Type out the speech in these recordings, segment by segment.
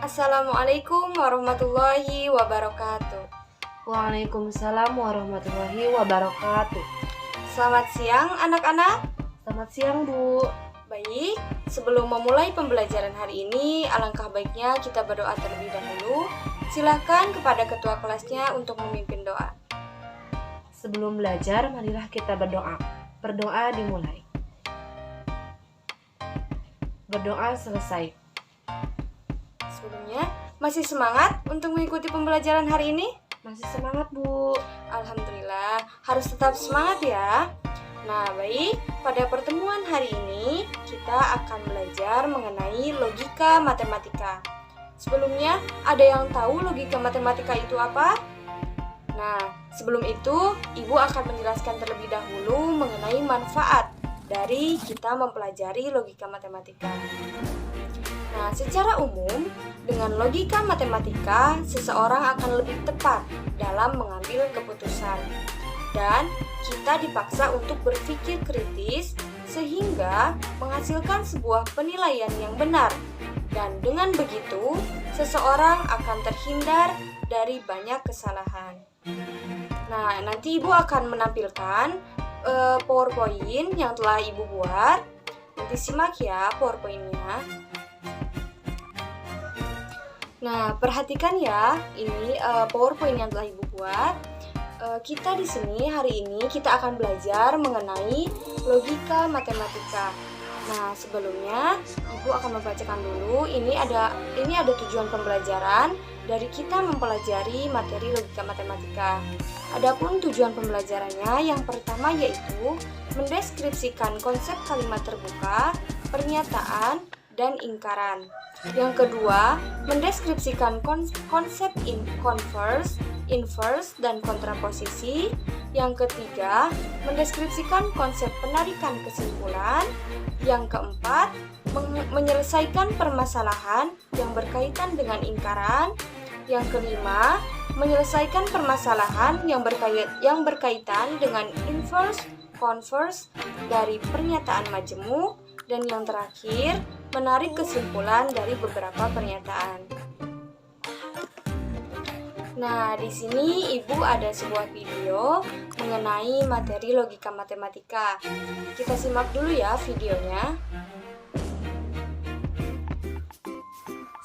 Assalamualaikum warahmatullahi wabarakatuh. Waalaikumsalam warahmatullahi wabarakatuh. Selamat siang anak-anak. Selamat siang, Bu. Baik, sebelum memulai pembelajaran hari ini, alangkah baiknya kita berdoa terlebih dahulu. Silakan kepada ketua kelasnya untuk memimpin doa. Sebelum belajar, marilah kita berdoa. Berdoa dimulai. Berdoa selesai. Sebelumnya, masih semangat untuk mengikuti pembelajaran hari ini? Masih semangat, Bu. Alhamdulillah, harus tetap semangat ya. Nah, baik, pada pertemuan hari ini kita akan belajar mengenai logika matematika. Sebelumnya, ada yang tahu logika matematika itu apa? Nah, sebelum itu, Ibu akan menjelaskan terlebih dahulu mengenai manfaat dari kita mempelajari logika matematika. Nah, secara umum, dengan logika matematika, seseorang akan lebih tepat dalam mengambil keputusan. Dan kita dipaksa untuk berpikir kritis sehingga menghasilkan sebuah penilaian yang benar. Dan dengan begitu, seseorang akan terhindar dari banyak kesalahan. Nah, nanti Ibu akan menampilkan PowerPoint yang telah Ibu buat. Nanti simak ya PowerPoint-nya. Nah, perhatikan ya, ini PowerPoint yang telah Ibu buat. Kita di sini hari ini kita akan belajar mengenai logika matematika. Nah, sebelumnya Ibu akan membacakan dulu. Ini ada tujuan pembelajaran dari kita mempelajari materi logika matematika. Adapun tujuan pembelajarannya yang pertama yaitu mendeskripsikan konsep kalimat terbuka, pernyataan, dan ingkaran. Yang kedua, mendeskripsikan konsep converse, inverse, dan kontraposisi. Yang ketiga, mendeskripsikan konsep penarikan kesimpulan. Yang keempat, menyelesaikan permasalahan yang berkaitan dengan ingkaran. Yang kelima, menyelesaikan permasalahan yang berkaitan dengan inverse, converse dari pernyataan majemuk. Dan yang terakhir, menarik kesimpulan dari beberapa pernyataan. Nah, di sini Ibu ada sebuah video mengenai materi logika matematika. Kita simak dulu ya videonya.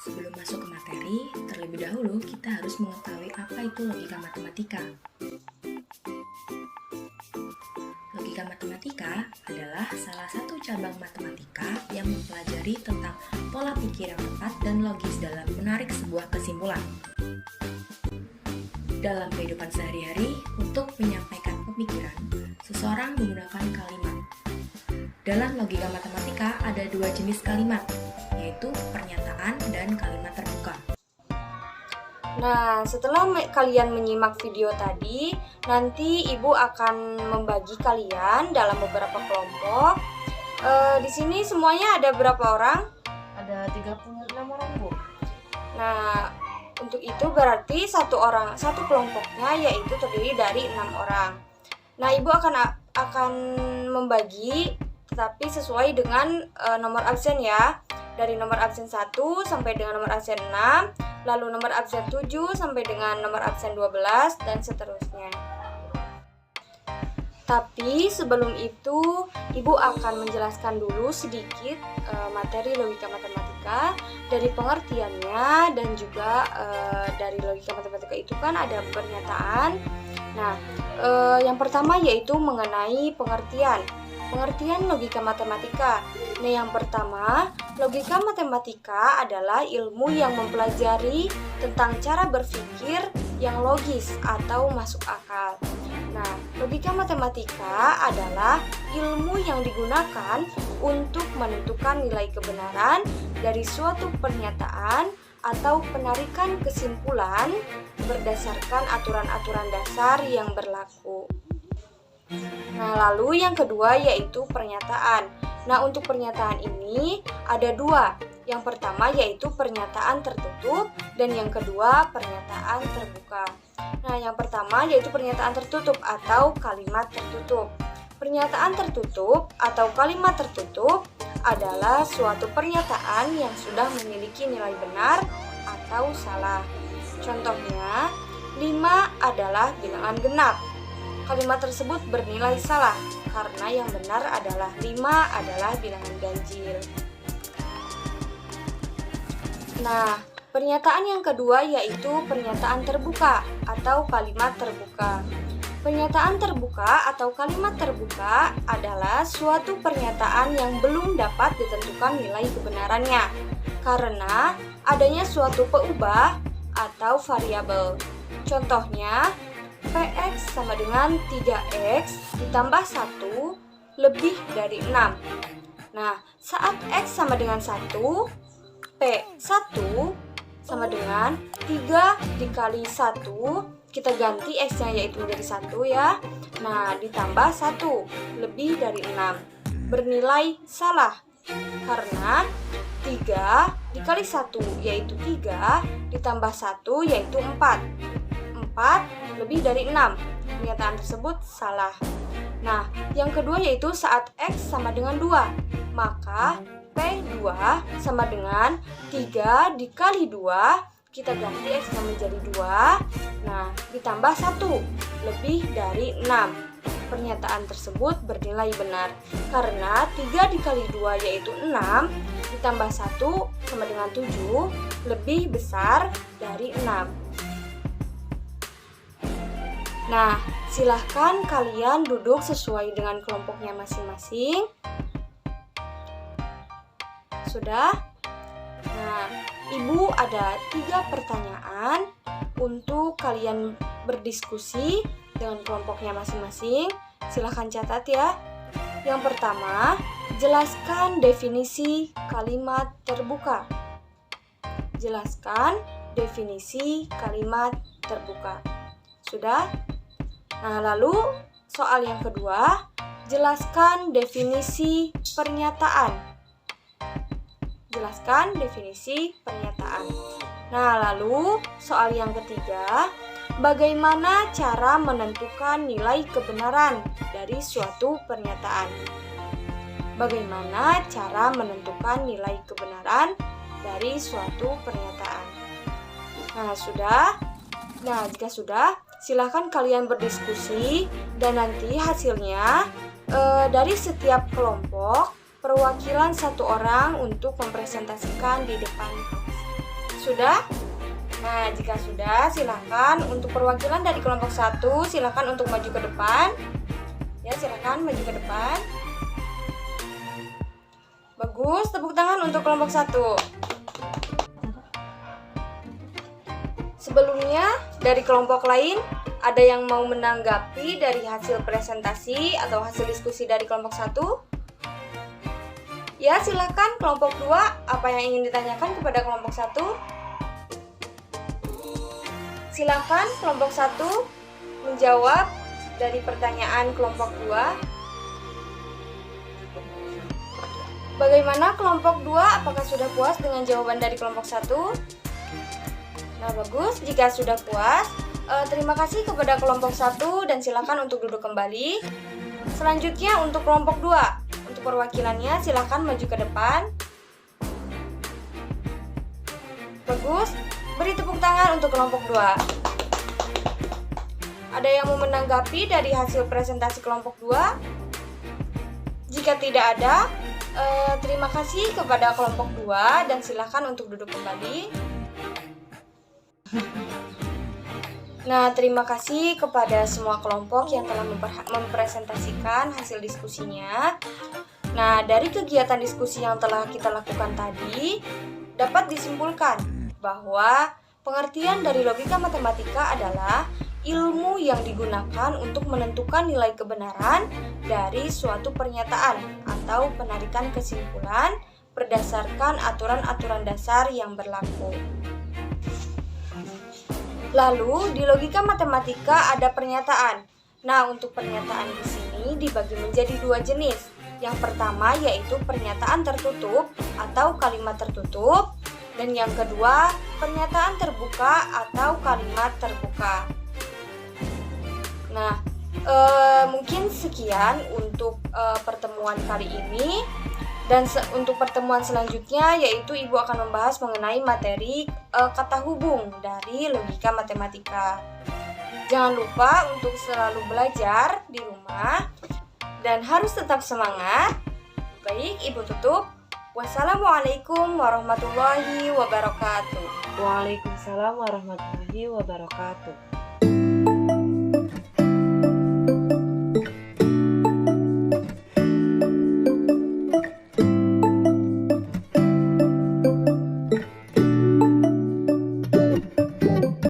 Sebelum masuk ke materi, terlebih dahulu kita harus mengetahui apa itu logika matematika. Logika matematika adalah salah satu cabang matematika yang mempelajari tentang pola pikir yang tepat dan logis dalam menarik sebuah kesimpulan. Dalam kehidupan sehari-hari, untuk menyampaikan pemikiran, seseorang menggunakan kalimat. Dalam logika matematika ada dua jenis kalimat, yaitu pernyataan dan kalimat terbuka. Nah, setelah kalian menyimak video tadi, nanti Ibu akan membagi kalian dalam beberapa kelompok. Di sini semuanya ada berapa orang? Ada 36 orang, Bu. Nah, untuk itu berarti satu kelompoknya yaitu terdiri dari 6 orang. Nah, Ibu akan membagi tetapi sesuai dengan nomor absen ya. Dari nomor absen 1 sampai dengan nomor absen 6, lalu nomor absen 7 sampai dengan nomor absen 12 dan seterusnya. Tapi sebelum itu, Ibu akan menjelaskan dulu sedikit materi logika matematika dari pengertiannya dan juga dari logika matematika itu kan ada pernyataan. Nah, yang pertama yaitu mengenai pengertian logika matematika. Nah, yang pertama, logika matematika adalah ilmu yang mempelajari tentang cara berpikir yang logis atau masuk akal. Nah, logika matematika adalah ilmu yang digunakan untuk menentukan nilai kebenaran dari suatu pernyataan atau penarikan kesimpulan berdasarkan aturan-aturan dasar yang berlaku. Nah, lalu yang kedua yaitu pernyataan. Nah, untuk pernyataan ini ada dua. Yang pertama yaitu pernyataan tertutup dan yang kedua pernyataan terbuka. Nah, yang pertama yaitu pernyataan tertutup atau kalimat tertutup. Pernyataan tertutup atau kalimat tertutup adalah suatu pernyataan yang sudah memiliki nilai benar atau salah. Contohnya, 5 adalah bilangan genap. Kalimat tersebut bernilai salah karena yang benar adalah 5 adalah bilangan ganjil. Nah, pernyataan yang kedua yaitu pernyataan terbuka atau kalimat terbuka. Pernyataan terbuka atau kalimat terbuka adalah suatu pernyataan yang belum dapat ditentukan nilai kebenarannya karena adanya suatu peubah atau variabel. Contohnya, Px sama dengan 3x ditambah 1 lebih dari 6. Nah, saat x sama dengan 1, P1 sama dengan 3 dikali 1, kita ganti x-nya yaitu menjadi 1 ya. Nah, ditambah 1 lebih dari 6. Bernilai salah karena 3 dikali 1 yaitu 3 ditambah 1 yaitu 4. 4 lebih dari 6. Pernyataan tersebut salah. Nah, yang kedua yaitu saat x sama dengan 2, maka P2 sama dengan 3 dikali 2, kita ganti x-nya menjadi 2, nah ditambah 1 lebih dari 6. Pernyataan tersebut bernilai benar karena 3 dikali 2 yaitu 6 ditambah 1 sama dengan 7 lebih besar dari 6. Nah, silahkan kalian duduk sesuai dengan kelompoknya masing-masing. Sudah? Nah, Ibu ada 3 pertanyaan untuk kalian berdiskusi dengan kelompoknya masing-masing. Silahkan catat ya. Yang pertama, jelaskan definisi kalimat terbuka. Jelaskan definisi kalimat terbuka. Sudah? Nah, lalu soal yang kedua, jelaskan definisi pernyataan. Jelaskan definisi pernyataan. Nah, lalu soal yang ketiga, bagaimana cara menentukan nilai kebenaran dari suatu pernyataan? Bagaimana cara menentukan nilai kebenaran dari suatu pernyataan? Nah, sudah? Nah, jika sudah, silakan kalian berdiskusi dan nanti hasilnya dari setiap kelompok perwakilan 1 orang untuk mempresentasikan di depan kelas. Sudah? Nah, jika sudah, silakan untuk perwakilan dari kelompok 1, silakan untuk maju ke depan. Ya, silakan maju ke depan. Bagus, tepuk tangan untuk kelompok 1. Sebelumnya, dari kelompok lain, ada yang mau menanggapi dari hasil presentasi atau hasil diskusi dari kelompok 1? Ya, silakan kelompok 2, apa yang ingin ditanyakan kepada kelompok 1? Silakan kelompok 1 menjawab dari pertanyaan kelompok 2. Bagaimana kelompok 2? Apakah sudah puas dengan jawaban dari kelompok 1? Nah, bagus. Jika sudah puas, terima kasih kepada kelompok 1 dan silakan untuk duduk kembali. Selanjutnya untuk kelompok 2. Untuk perwakilannya silakan maju ke depan. Bagus. Beri tepuk tangan untuk kelompok 2. Ada yang mau menanggapi dari hasil presentasi kelompok 2? Jika tidak ada, terima kasih kepada kelompok 2 dan silakan untuk duduk kembali. Nah, terima kasih kepada semua kelompok yang telah mempresentasikan hasil diskusinya. Nah, dari kegiatan diskusi yang telah kita lakukan tadi, dapat disimpulkan bahwa pengertian dari logika matematika adalah ilmu yang digunakan untuk menentukan nilai kebenaran dari suatu pernyataan atau penarikan kesimpulan berdasarkan aturan-aturan dasar yang berlaku. Lalu, di logika matematika ada pernyataan. Nah, untuk pernyataan di sini dibagi menjadi 2 jenis. Yang pertama yaitu pernyataan tertutup atau kalimat tertutup, dan yang kedua pernyataan terbuka atau kalimat terbuka. Nah, mungkin sekian untuk pertemuan kali ini. Dan untuk pertemuan selanjutnya yaitu Ibu akan membahas mengenai materi kata hubung dari logika matematika. Jangan lupa untuk selalu belajar di rumah dan harus tetap semangat. Baik, Ibu tutup. Wassalamualaikum warahmatullahi wabarakatuh. Waalaikumsalam warahmatullahi wabarakatuh.